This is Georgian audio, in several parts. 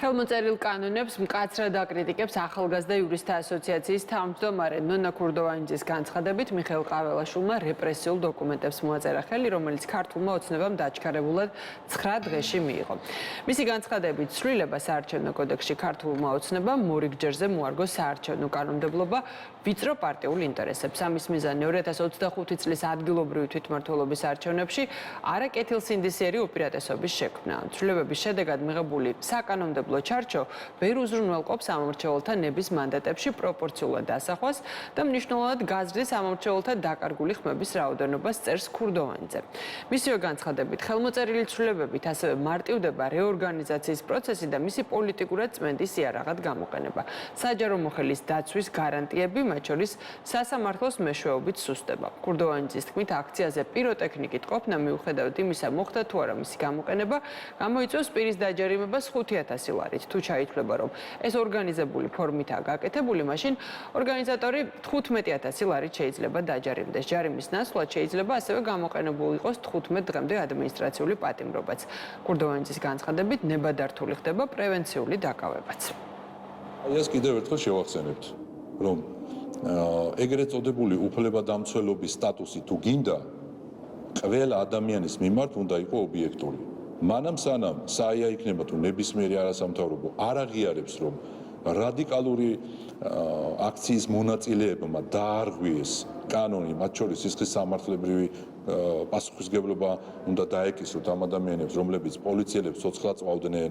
ხელმოწერილ კანონებს მკაცრად აკრიტიკებს ახალგაზრდა იურისტთა ასოციაციის თავმჯდომარე ნონა ქურდოვანიძის განცხადებით მიხეილ ყაველაშვილმა რეპრესიულ დოკუმენტებს მოაწერა ხელი, რომელიც ქართულმა ოცნებამ დაჩქარებულად 9 დღეში მიიღო. მისი განცხადებით ცვლილება საარჩევნო კოდექსში ქართულმა ოცნებამ მორიგჯერზე მოარგო საარჩევნო კანონმდებლობა ვიწრო პარტიულ ინტერესებს. ამის მიზანი 2025 წლის ადგილობრივი თვითმმართველობის არჩევნებში არაკეთილსინდისიერი უპირატესობის შექმნა. ცვლილებების შედეგად მიღებული საკანონმდებლო ჩარჩო ვერ უზრუნველყოფს ამომრჩეველთა ნების მანდატებში პროპორციულად დასახვას და მნიშვნელოვნად გაზრდის ამომრჩეველთა დაკარგული ხმების რაოდენობას წერს ქურდოვანიძე. მისივე განცხადებით, ხელმოწერილი ცვლილებებით ასევე მარტივდება რეორგანიზაციის პროცესი და მისი პოლიტიკურად წმენდის იარაღად გამოყენება. საჯარო მოხელის დაცვის გარანტიები, მათ შორის სასამართლოს მეშვეობით სუსტება. ქურდოვანიძის თქმით, აქციაზე პიროტექნიკით ყოფნა მიუხედავად იმისა, მოხდა თუ არა მისი გამოყენება, გამოიწვევს პირის დაჯერიმებას 5,000 ლარით. თუ ჩაითვლება, რომ ეს ორგანიზებული ფორმითაა გაკეთებული, მაშინ ორგანიზატორი 15,000 ლარით შეიძლება დაჯარიმდეს. ჯარიმის ნაცვლად შეიძლება ასევე გამოყენებული იყოს 15 დღემდე ადმინისტრაციული პატიმრობაც. ქურდოვანიძის განცხადებით, ნებადართული ხდება პრევენციული დაკავებაც. ეს კიდევ ერთხელ შევახსენებთ, რომ ეგრეთ წოდებული უფლებადამცველობის სტატუსი თუ გინდა, ყველა ადამიანის მიმართ უნდა იყოს ობიექტური. მანამ სანამ საია იქნება თუ ნებისმიერი არასამთავრობო არ აღიარებს, რომ რადიკალური აქციის მონაწილეებმა დაარღვიეს კანონი, მათ შორის სისხლის სამართლებრივი პასუხისმგებლობა უნდა დაეკისროთ ამ ადამიანებს, რომლებიც პოლიციელებს ცოცხლად წვავდნენ,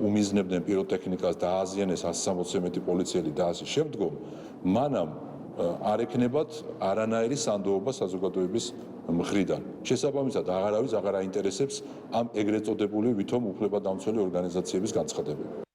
უმიზნებდნენ პიროტექნიკას, დააზიანეს 160 მეტი პოლიციელი და ასე შემდგომ, მანამ არ ექნებათ არანაირი სანდოობა საზოგადოების მხრიდან. შესაბამისად, აღარავის აღარ აინტერესებს ამ ეგრეთ წოდებული ვითომ უფლებადამცველი ორგანიზაციების განცხადებები.